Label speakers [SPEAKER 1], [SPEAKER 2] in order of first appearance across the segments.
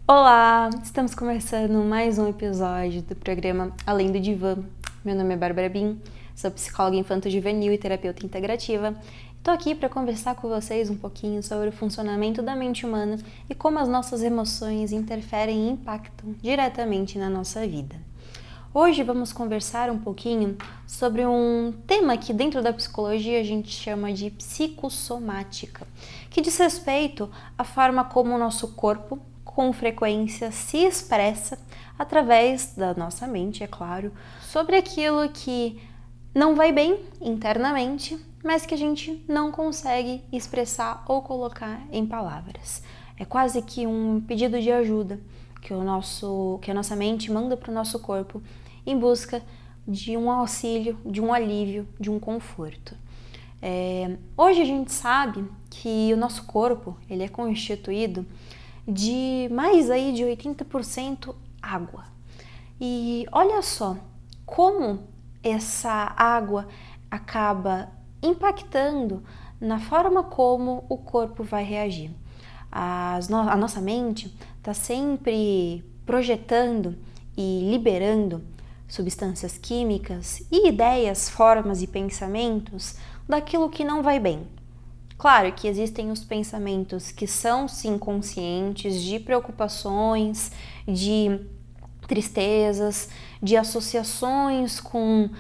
[SPEAKER 1] Olá! Estamos começando mais um episódio do programa Além do Divã. Meu nome é Bárbara Bin, sou psicóloga infanto-juvenil e terapeuta integrativa. Estou aqui para conversar com vocês um pouquinho sobre o funcionamento da mente humana e como as nossas emoções interferem e impactam diretamente na nossa vida. Hoje vamos conversar um pouquinho sobre um tema que dentro da psicologia a gente chama de psicossomática, que diz respeito à forma como o nosso corpo, com frequência, se expressa através da nossa mente, é claro, sobre aquilo que não vai bem internamente, mas que a gente não consegue expressar ou colocar em palavras. É quase que um pedido de ajuda que a nossa mente manda para o nosso corpo em busca de um auxílio, de um alívio, de um conforto. Hoje a gente sabe que o nosso corpo ele é constituído de mais aí de 80% água. E olha só como essa água acaba impactando na forma como o corpo vai reagir. A nossa mente está sempre projetando e liberando substâncias químicas e ideias, formas e pensamentos daquilo que não vai bem. Claro que existem os pensamentos que são sim conscientes de preocupações, de tristezas, de associações com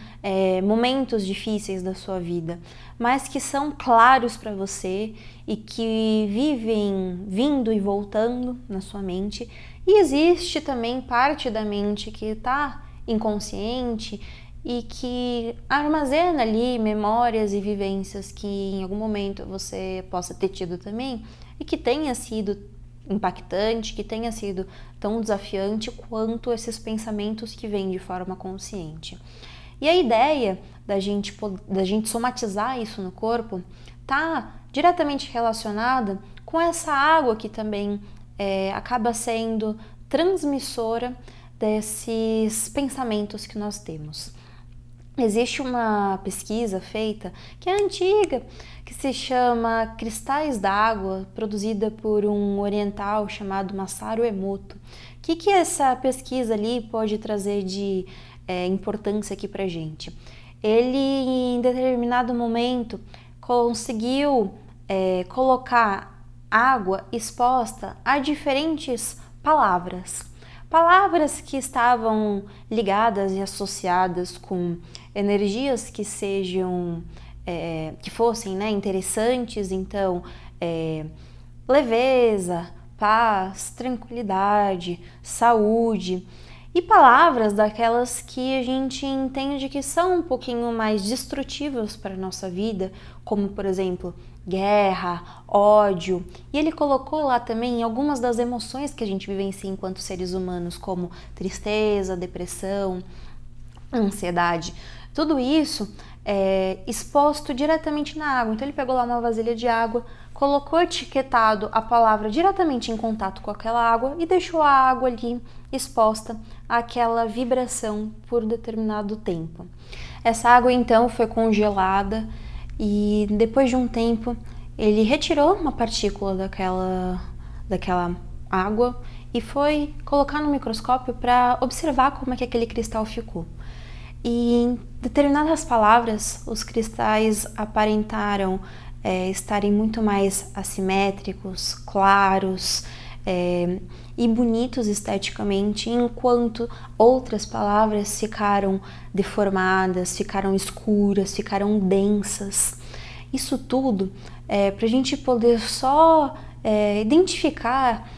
[SPEAKER 1] momentos difíceis da sua vida, mas que são claros para você e que vivem vindo e voltando na sua mente. E existe também parte da mente que está inconsciente e que armazena ali memórias e vivências que em algum momento você possa ter tido também e que tenha sido impactante, que tenha sido tão desafiante quanto esses pensamentos que vêm de forma consciente. E a ideia da gente somatizar isso no corpo está diretamente relacionada com essa água que também acaba sendo transmissora desses pensamentos que nós temos. Existe uma pesquisa feita, que é antiga, que se chama Cristais d'Água, produzida por um oriental chamado Masaru Emoto. O que essa pesquisa ali pode trazer de importância aqui pra gente? Ele, em determinado momento, conseguiu colocar água exposta a diferentes palavras. Palavras que estavam ligadas e associadas com energias que sejam, que fossem interessantes, então leveza, paz, tranquilidade, saúde, e palavras daquelas que a gente entende que são um pouquinho mais destrutivas para a nossa vida, como por exemplo, guerra, ódio, e ele colocou lá também algumas das emoções que a gente vivencia enquanto seres humanos, como tristeza, depressão, ansiedade. Tudo isso é exposto diretamente na água. Então ele pegou lá uma vasilha de água, colocou etiquetado a palavra diretamente em contato com aquela água e deixou a água ali exposta àquela vibração por determinado tempo. Essa água então foi congelada e depois de um tempo ele retirou uma partícula daquela água e foi colocar no microscópio para observar como é que aquele cristal ficou. E em determinadas palavras, os cristais aparentaram estarem muito mais assimétricos, claros e bonitos esteticamente, enquanto outras palavras ficaram deformadas, ficaram escuras, ficaram densas. Isso tudo para a gente poder só identificar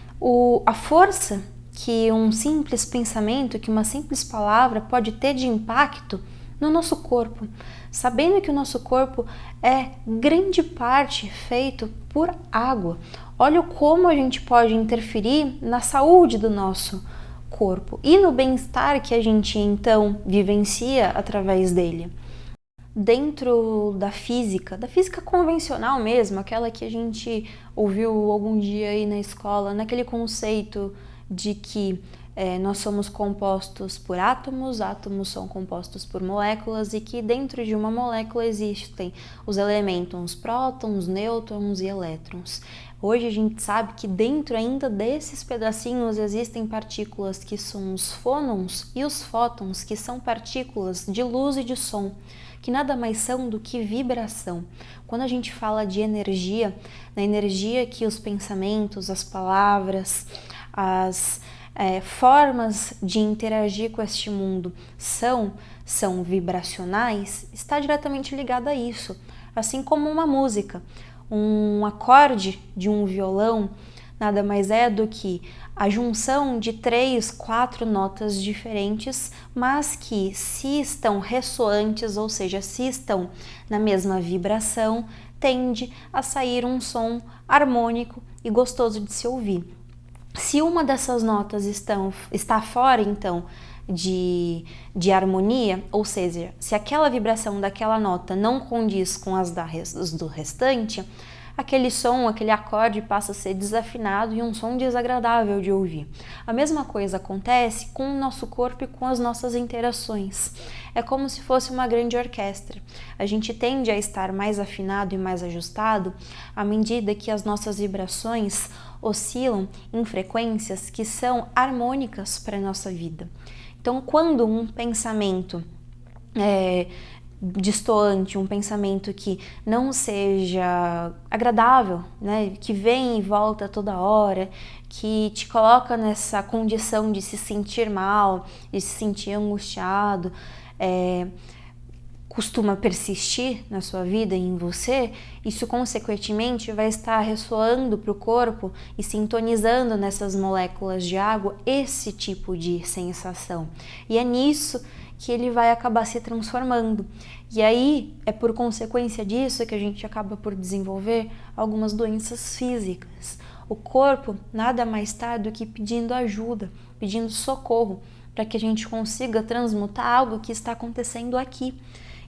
[SPEAKER 1] a força que um simples pensamento, que uma simples palavra pode ter de impacto no nosso corpo, sabendo que o nosso corpo é grande parte feito por água. Olha como a gente pode interferir na saúde do nosso corpo e no bem-estar que a gente então vivencia através dele. Dentro da física convencional mesmo, aquela que a gente ouviu algum dia aí na escola, naquele conceito de que nós somos compostos por átomos, átomos são compostos por moléculas e que dentro de uma molécula existem os elementos prótons, nêutrons e elétrons. Hoje a gente sabe que dentro ainda desses pedacinhos existem partículas que são os fônons e os fótons, que são partículas de luz e de som, que nada mais são do que vibração. Quando a gente fala de energia, na energia que os pensamentos, as palavras, as formas de interagir com este mundo são vibracionais, está diretamente ligada a isso. Assim como uma música, um acorde de um violão nada mais é do que a junção de 3, 4 notas diferentes, mas que se estão ressoantes, ou seja, se estão na mesma vibração, tende a sair um som harmônico e gostoso de se ouvir. Se uma dessas notas está fora, então, de harmonia, ou seja, se aquela vibração daquela nota não condiz com as do restante, aquele som, aquele acorde passa a ser desafinado e um som desagradável de ouvir. A mesma coisa acontece com o nosso corpo e com as nossas interações. É como se fosse uma grande orquestra. A gente tende a estar mais afinado e mais ajustado à medida que as nossas vibrações oscilam em frequências que são harmônicas para a nossa vida. Então, quando um pensamento distoante, um pensamento que não seja agradável, né, que vem e volta toda hora, que te coloca nessa condição de se sentir mal, de se sentir angustiado, costuma persistir na sua vida e em você, isso consequentemente vai estar ressoando para o corpo e sintonizando nessas moléculas de água esse tipo de sensação. E é nisso que ele vai acabar se transformando. E aí é por consequência disso que a gente acaba por desenvolver algumas doenças físicas. O corpo nada mais está do que pedindo ajuda, pedindo socorro, para que a gente consiga transmutar algo que está acontecendo aqui.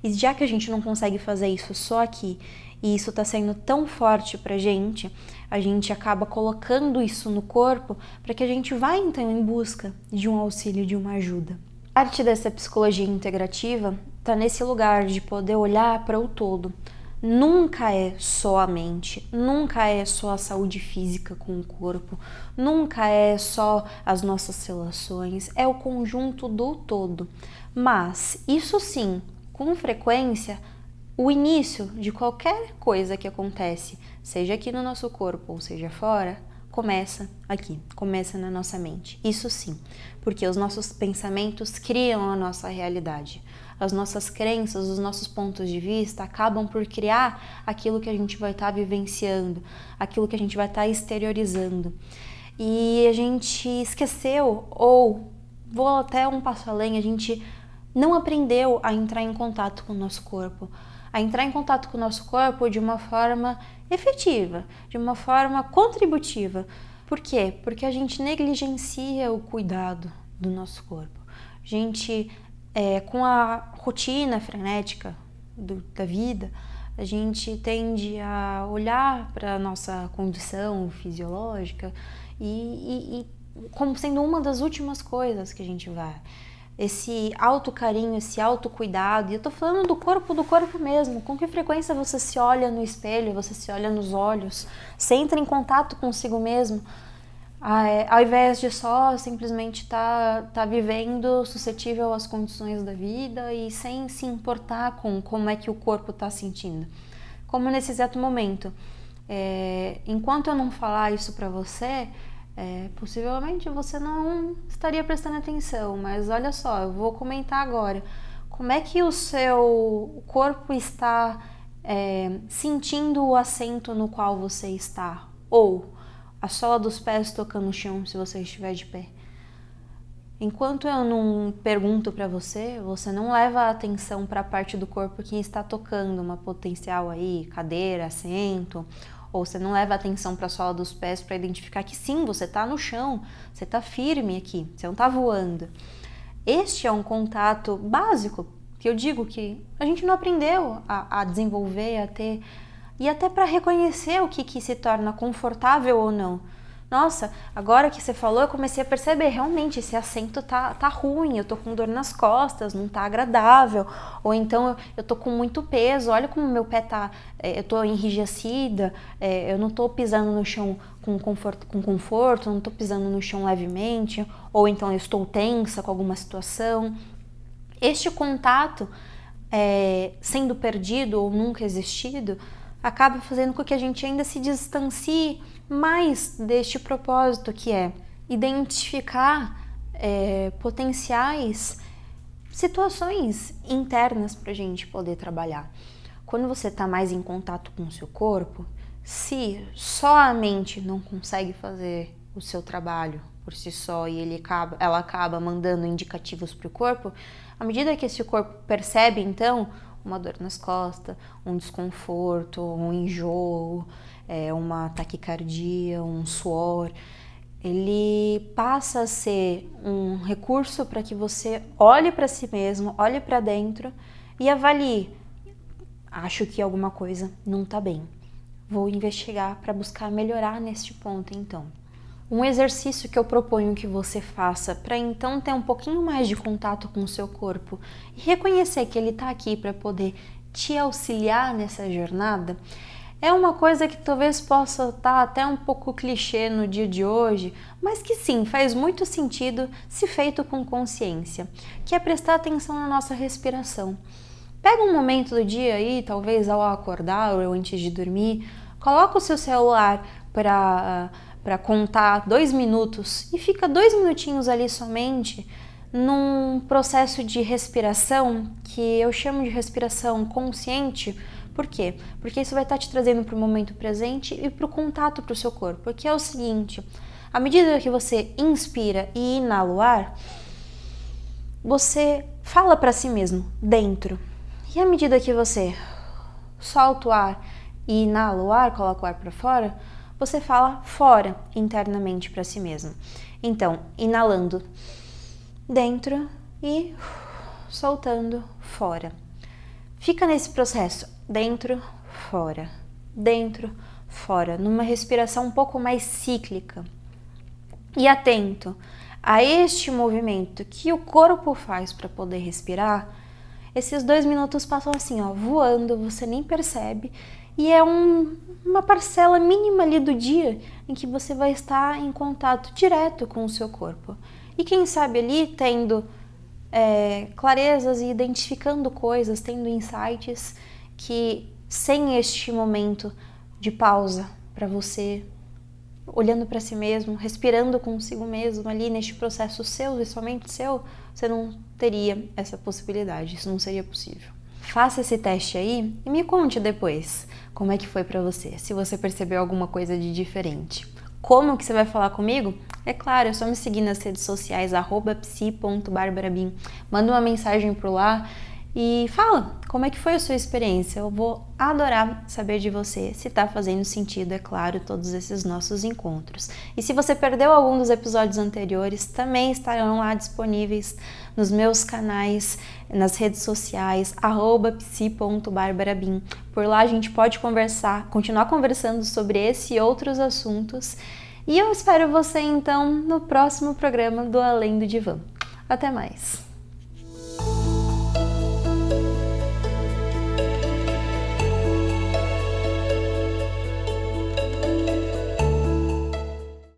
[SPEAKER 1] E já que a gente não consegue fazer isso só aqui, e isso está sendo tão forte pra gente, a gente acaba colocando isso no corpo para que a gente vá então em busca de um auxílio, de uma ajuda. A arte dessa psicologia integrativa está nesse lugar de poder olhar para o todo. Nunca é só a mente, nunca é só a saúde física com o corpo, nunca é só as nossas relações, é o conjunto do todo. Mas isso sim, com frequência, o início de qualquer coisa que acontece, seja aqui no nosso corpo ou seja fora, começa aqui, começa na nossa mente. Isso sim, porque os nossos pensamentos criam a nossa realidade. As nossas crenças, os nossos pontos de vista acabam por criar aquilo que a gente vai estar vivenciando, aquilo que a gente vai estar exteriorizando. E a gente esqueceu, ou vou até um passo além, a gente não aprendeu a entrar em contato com o nosso corpo, a entrar em contato com o nosso corpo de uma forma efetiva, de uma forma contributiva. Por quê? Porque a gente negligencia o cuidado do nosso corpo. A gente, com a rotina frenética da vida, a gente tende a olhar para a nossa condição fisiológica e como sendo uma das últimas coisas que a gente vai. Esse autocarinho, esse autocuidado, e eu tô falando do corpo mesmo. Com que frequência você se olha no espelho, você se olha nos olhos, você entra em contato consigo mesmo, ao invés de só simplesmente tá vivendo suscetível às condições da vida e sem se importar com como é que o corpo tá sentindo. Como nesse exato momento. Enquanto eu não falar isso pra você, possivelmente você não estaria prestando atenção, mas olha só, eu vou comentar agora. Como é que o seu corpo está sentindo o assento no qual você está? Ou a sola dos pés tocando o chão se você estiver de pé? Enquanto eu não pergunto para você, você não leva a atenção para a parte do corpo que está tocando, uma potencial aí, cadeira, assento, ou você não leva atenção para a sola dos pés para identificar que sim, você está no chão, você está firme aqui, você não está voando. Este é um contato básico, que eu digo que a gente não aprendeu a desenvolver, a ter, e até para reconhecer o que se torna confortável ou não. nossa, agora que você falou, eu comecei a perceber, realmente, esse assento tá ruim, eu tô com dor nas costas, não tá agradável, ou então eu tô com muito peso, olha como meu pé eu tô enrijecida, eu não tô pisando no chão com conforto, não tô pisando no chão levemente, ou então eu estou tensa com alguma situação. Este contato, sendo perdido ou nunca existido, acaba fazendo com que a gente ainda se distancie mais deste propósito, que é identificar potenciais situações internas para a gente poder trabalhar. Quando você está mais em contato com o seu corpo, se só a mente não consegue fazer o seu trabalho por si só e ela acaba mandando indicativos para o corpo, à medida que esse corpo percebe, então, uma dor nas costas, um desconforto, um enjoo, uma taquicardia, um suor, ele passa a ser um recurso para que você olhe para si mesmo, olhe para dentro e avalie. Acho que alguma coisa não está bem. Vou investigar para buscar melhorar neste ponto, então. Um exercício que eu proponho que você faça para então ter um pouquinho mais de contato com o seu corpo e reconhecer que ele está aqui para poder te auxiliar nessa jornada, é uma coisa que talvez possa estar até um pouco clichê no dia de hoje, mas que sim, faz muito sentido se feito com consciência, que é prestar atenção na nossa respiração. Pega um momento do dia aí, talvez ao acordar ou antes de dormir, coloca o seu celular para contar 2 minutos e fica 2 minutinhos ali somente num processo de respiração que eu chamo de respiração consciente. Por quê? Porque isso vai estar te trazendo para o momento presente e para o contato para o seu corpo, que é o seguinte: à medida que você inspira e inala o ar, você fala para si mesmo, dentro. E à medida que você solta o ar e inala o ar, coloca o ar para fora, você fala fora, internamente para si mesmo. Então, inalando dentro e soltando fora. Fica nesse processo, dentro, fora, numa respiração um pouco mais cíclica. E atento a este movimento que o corpo faz para poder respirar. Esses 2 minutos passam assim, ó, voando, você nem percebe, e é uma parcela mínima ali do dia em que você vai estar em contato direto com o seu corpo. E quem sabe ali tendo clarezas e identificando coisas, tendo insights que sem este momento de pausa para você, olhando para si mesmo, respirando consigo mesmo ali neste processo seu e somente seu, você não teria essa possibilidade, isso não seria possível. Faça esse teste aí e me conte depois como é que foi para você, se você percebeu alguma coisa de diferente. Como que você vai falar comigo? É claro, é só me seguir nas redes sociais, @psi.barbarabim. Manda uma mensagem por lá e fala como é que foi a sua experiência. Eu vou adorar saber de você, se tá fazendo sentido, é claro, todos esses nossos encontros. E se você perdeu algum dos episódios anteriores, também estarão lá disponíveis nos meus canais, nas redes sociais, @psi.barbarabim. Por lá a gente pode continuar conversando sobre esse e outros assuntos. E eu espero você então no próximo programa do Além do Divã. Até mais!